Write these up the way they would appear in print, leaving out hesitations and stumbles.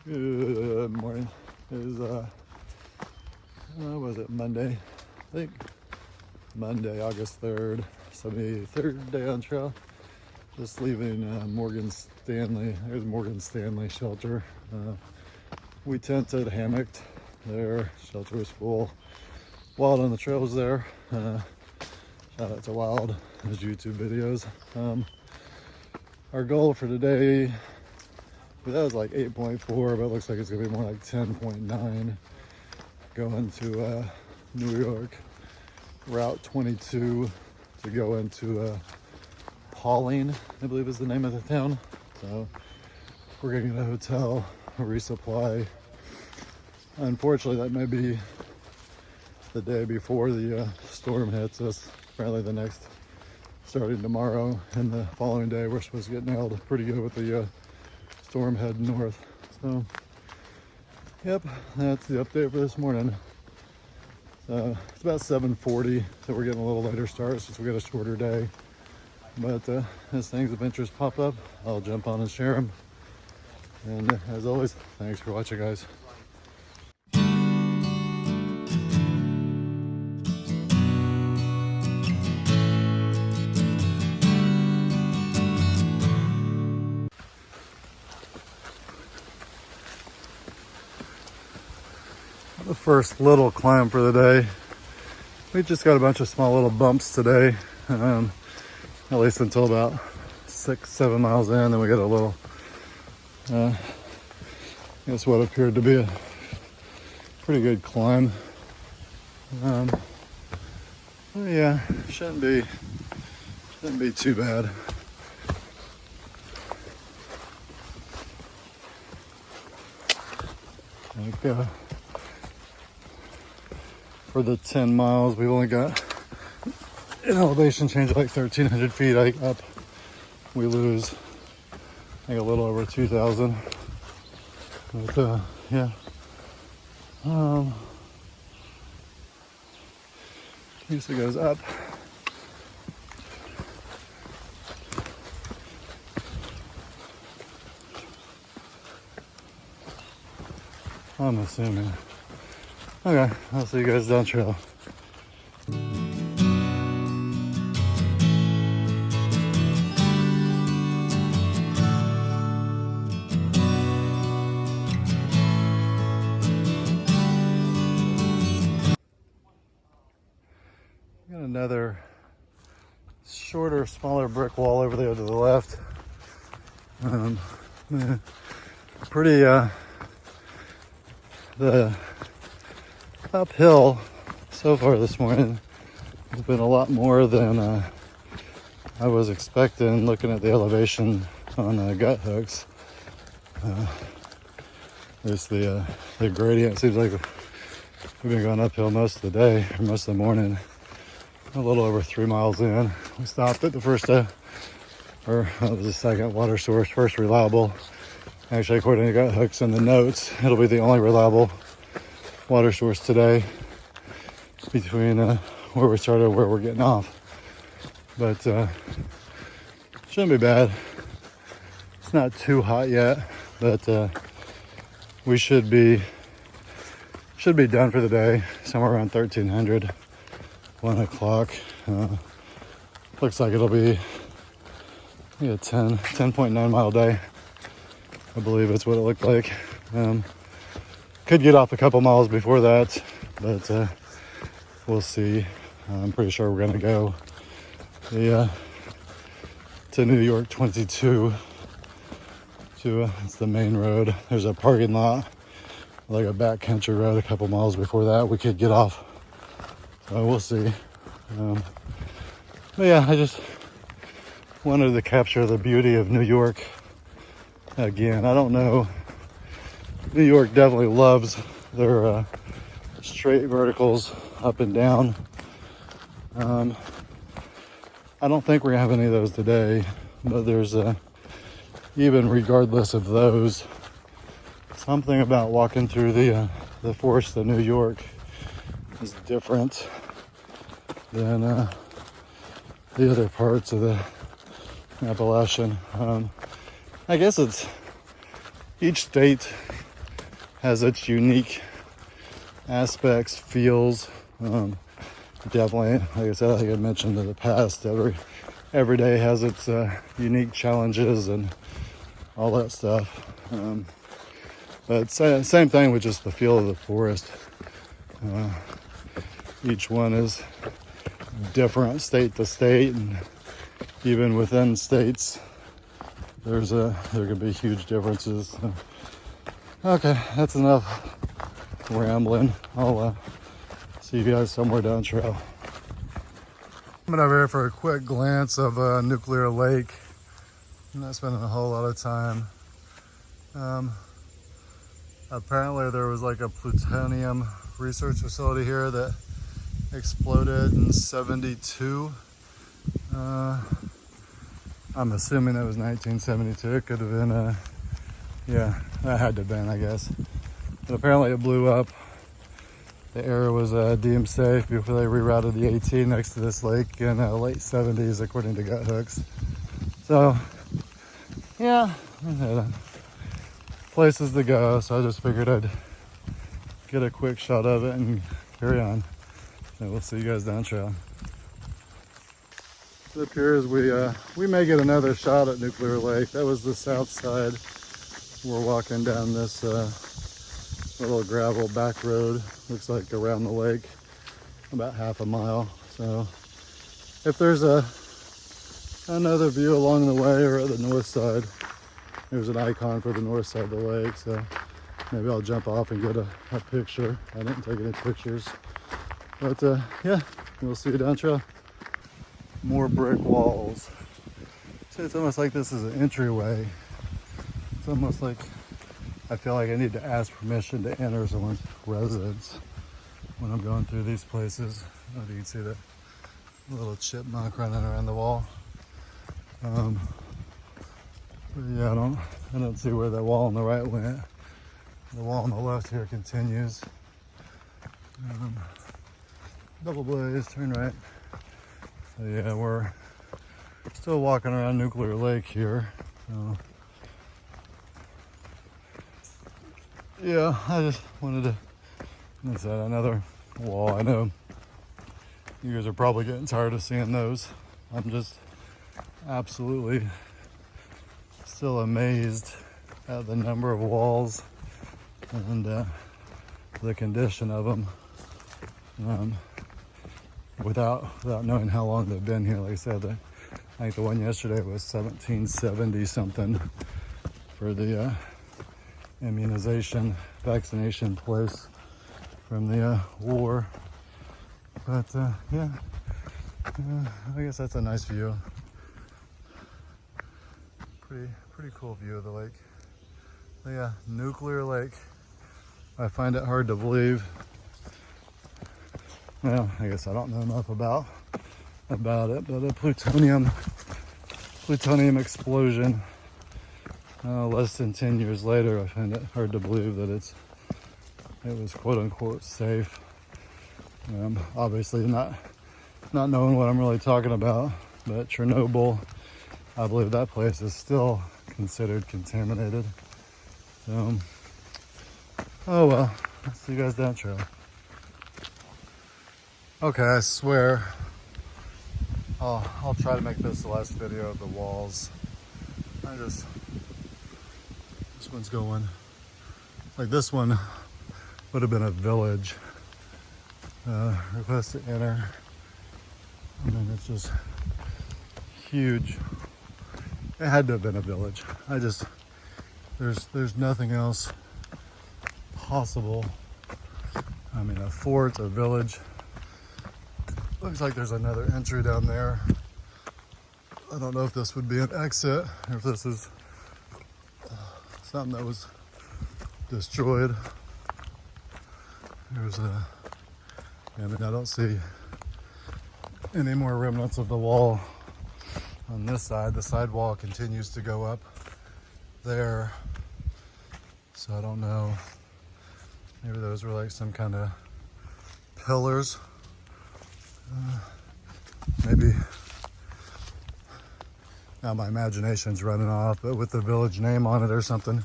Good morning. It is what was it, Monday? I think Monday, August 3rd, 73rd day on trail. Just leaving Morgan Stanley. There's Morgan Stanley shelter. We tented, hammocked. Their shelter was full. Wild on the trails there. Shout out to Wild, his YouTube videos. Our goal for today, that was like 8.4, but it looks like it's gonna be more like 10.9. Going to New York, Route 22 to go into Pawling, I believe is the name of the town. So we're gonna get a hotel, resupply. Unfortunately, that may be the day before the storm hits us. Apparently the next, starting tomorrow and the following day, we're supposed to get nailed pretty good with the storm heading north. So, yep, that's the update for this morning. It's about 7:40, so we're getting a little later start since we got a shorter day. But as things of interest pop up, I'll jump on and share them. And as always, thanks for watching, guys. The first little climb for the day. We just got a bunch of small little bumps today, at least until about 6-7 miles in. Then we got a little, I guess what appeared to be a pretty good climb. Yeah, shouldn't be too bad. Like, for the 10 miles, we've only got an elevation change of like 1,300 feet. Up, we lose, I think, a little over 2,000. But yeah, at least it goes up. I'm assuming. Okay, I'll see you guys down trail. Got another shorter, smaller brick wall over there to the left. Pretty, the uphill so far this morning has been a lot more than I was expecting, looking at the elevation on gut hooks. There's the gradient. Seems like we've been going uphill most of the day, or most of the morning. A little over 3 miles in, we stopped at the first it was the second water source, first reliable. Actually, according to gut hooks and the notes, it'll be the only reliable water source today between where we started and where we're getting off. But shouldn't be bad. It's not too hot yet, but we should be done for the day somewhere around 1,300, 1 o'clock. Looks like it'll be a 10.9 mile day. I believe that's what it looked like. Could get off a couple miles before that, but we'll see. I'm pretty sure we're gonna go to New York 22 to it's the main road. There's a parking lot, like a backcountry road a couple miles before that. We could get off, so we'll see. But yeah, I just wanted to capture the beauty of New York again. I don't know. New York definitely loves their straight verticals up and down. I don't think we're gonna have any of those today, but there's even regardless of those, something about walking through the forest of New York is different than the other parts of the Appalachian. I guess it's each state has its unique aspects, feels. Definitely, like I said, I think I mentioned in the past, every day has its unique challenges and all that stuff. But same thing with just the feel of the forest. Each one is different state to state, and even within states, there can be huge differences. So, okay, that's enough rambling. I'll see you guys somewhere down trail. Coming over here for a quick glance of Nuclear Lake. I'm not spending a whole lot of time. Apparently there was like a plutonium research facility here that exploded in '72. I'm assuming it was 1972. It could have been, yeah, that had to have been, I guess. But apparently it blew up. The area was deemed safe before they rerouted the AT next to this lake in late '70s, according to Gut Hooks. So, yeah, places to go. So I just figured I'd get a quick shot of it and carry on. And we'll see you guys down trail. It appears we may get another shot at Nuclear Lake. That was the south side. We're walking down this little gravel back road. Looks like around the lake, about half a mile. So if there's another view along the way or at the north side, there's an icon for the north side of the lake. So maybe I'll jump off and get a picture. I didn't take any pictures. But yeah, we'll see you down trail. More brick walls. So it's almost like this is an entryway. It's almost like I feel like I need to ask permission to enter someone's residence when I'm going through these places. I don't know if you can see that little chipmunk running around the wall. But yeah, I don't see where that wall on the right went. The wall on the left here continues. Double blaze, turn right. So yeah, we're still walking around Nuclear Lake here. So, yeah, I just wanted to, is that another wall? I know you guys are probably getting tired of seeing those. I'm just absolutely still amazed at the number of walls and the condition of them. Without knowing how long they've been here. Like I said, I think the one yesterday was 1770 something for the vaccination place from the war. But yeah, I guess that's a nice view. Pretty cool view of the lake. But yeah, Nuclear Lake. I find it hard to believe. Well, I guess I don't know enough about it, but a plutonium explosion less than 10 years later, I find it hard to believe that it was quote unquote safe. Obviously not knowing what I'm really talking about, but Chernobyl, I believe that place is still considered contaminated. So, oh well, I'll see you guys down trail. Okay, I swear I'll try to make this the last video of the walls. This one's going, like this one would have been a village. Request to enter. I mean, it's just huge. It had to have been a village. There's nothing else possible. I mean, a fort, a village. Looks like there's another entry down there. I don't know if this would be an exit or if this is something that was destroyed. I don't see any more remnants of the wall on this side. The side wall continues to go up there. So I don't know. Maybe those were like some kind of pillars. Maybe now my imagination's running off, but with the village name on it or something.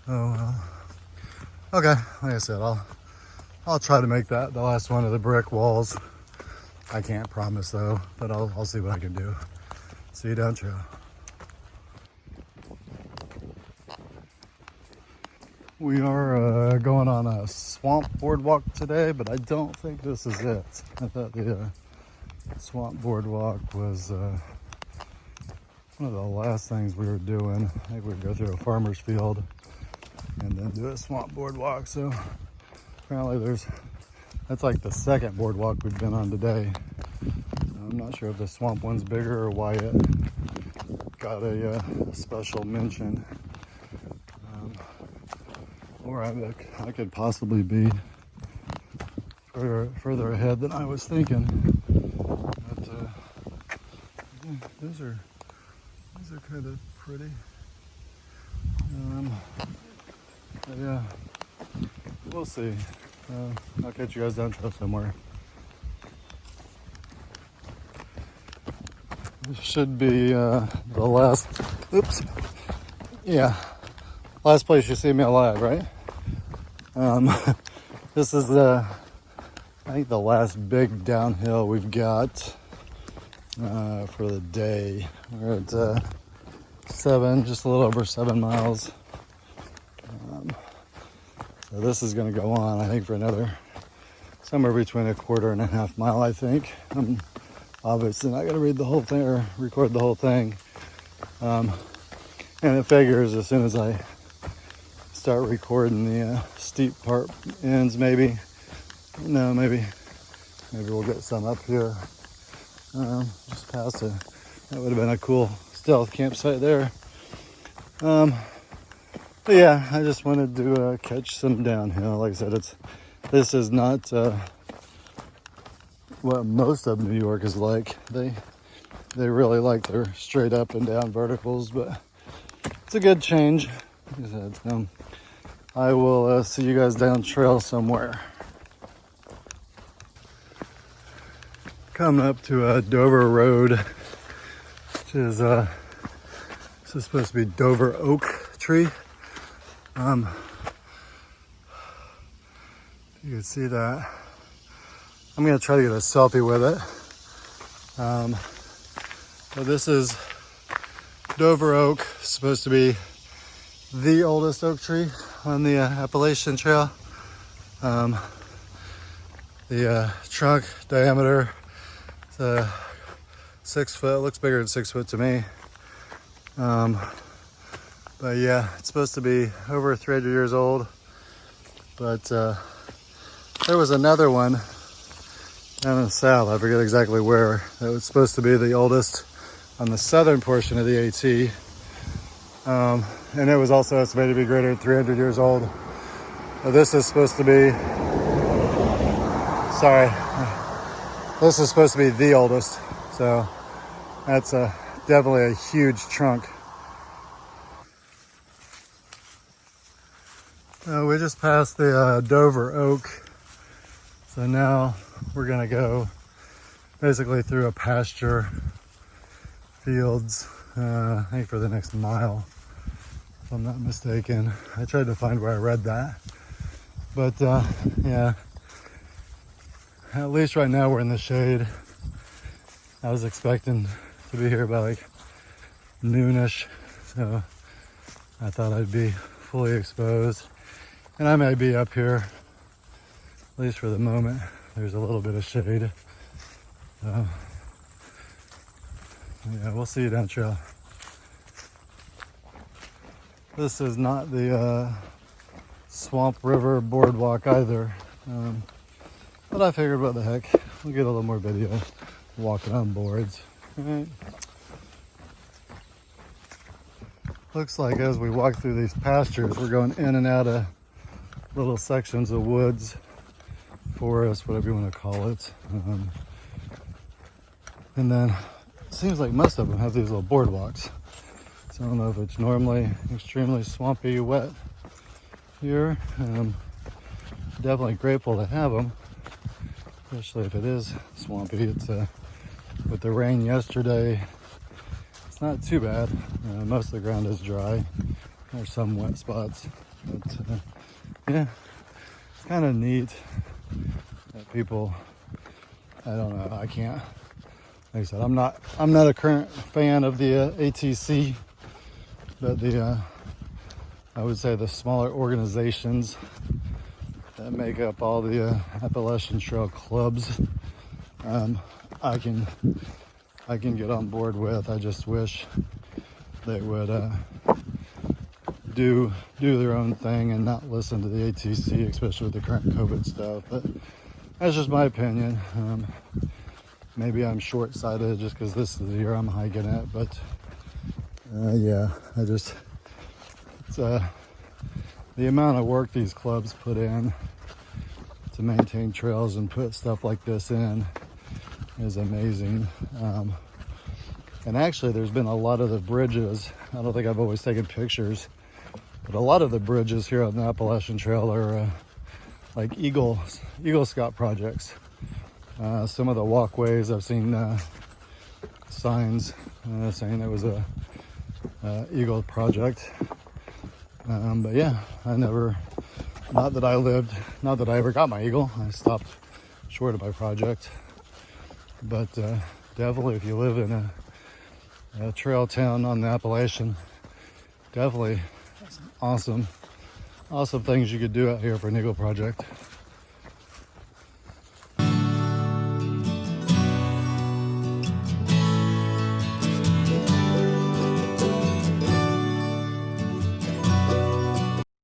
Oh well. Okay, like I said, I'll try to make that the last one of the brick walls. I can't promise though, but I'll see what I can do. See you down trail. We are going on a swamp boardwalk today, but I don't think this is it. I thought the swamp boardwalk was one of the last things we were doing. I think we'd go through a farmer's field and then do a swamp boardwalk. So apparently that's like the second boardwalk we've been on today. I'm not sure if the swamp one's bigger or why it got a special mention. Or I could possibly be further ahead than I was thinking. But yeah, those are kind of pretty. But yeah, we'll see. I'll catch you guys down trail somewhere. This should be the last. Oops. Yeah, last place you see me alive, right? This is I think the last big downhill we've got for the day. We're at just a little over 7 miles. So this is going to go on, I think, for another somewhere between 1/4 and 1/2 mile. I think I'm obviously not going to read the whole thing or record the whole thing, and it figures as soon as I start recording the steep part ends, maybe maybe we'll get some up here just past it. That would have been a cool stealth campsite there. But yeah, I just wanted to catch some downhill. Like I said, this is not what most of New York is like. They really like their straight up and down verticals, but it's a good change. Like I said, I will see you guys down trail somewhere. Coming up to Dover Road, which is this is supposed to be Dover oak tree. You can see that. I'm gonna try to get a selfie with it. But this is Dover oak, supposed to be the oldest oak tree on the Appalachian Trail. The trunk diameter is 6 foot. It looks bigger than 6 foot to me. But yeah, it's supposed to be over 300 years old. But there was another one down in the south, I forget exactly where, that was supposed to be the oldest on the southern portion of the AT. And it was also estimated to be greater than 300 years old. But this is supposed to be, this is supposed to be the oldest. So that's definitely a huge trunk. We just passed the Dover oak. So now we're gonna go basically through a pasture fields, I think for the next mile, if I'm not mistaken. I tried to find where I read that. But yeah, at least right now we're in the shade. I was expecting to be here by like noonish, so I thought I'd be fully exposed. And I may be up here, at least for the moment. There's a little bit of shade. So, yeah, we'll see you down trail. This is not the Swamp River boardwalk either. But I figured, what the heck, we'll get a little more video walking on boards. All right. Looks like as we walk through these pastures, we're going in and out of little sections of woods, forest, whatever you want to call it. And then it seems like most of them have these little boardwalks. So I don't know if it's normally extremely swampy, wet here. Definitely grateful to have them, especially if it is swampy. It's with the rain yesterday, it's not too bad. Most of the ground is dry. There's some wet spots, but yeah, it's kind of neat that people, I don't know, I can't, like I said, I'm not a current fan of the ATC, but the I would say the smaller organizations that make up all the Appalachian Trail clubs, I can get on board with. I just wish they would do their own thing and not listen to the ATC, especially with the current COVID stuff. But that's just my opinion. Maybe I'm short-sighted just because this is the year I'm hiking it, but yeah, it's the amount of work these clubs put in to maintain trails and put stuff like this in is amazing. And actually, there's been a lot of the bridges. I don't think I've always taken pictures, but a lot of the bridges here on the Appalachian Trail are like Eagle Scout projects. Some of the walkways, I've seen signs saying it was a Eagle project. But yeah, not that I ever got my Eagle. I stopped short of my project. But definitely, if you live in a trail town on the Appalachian, definitely awesome things you could do out here for an Eagle project.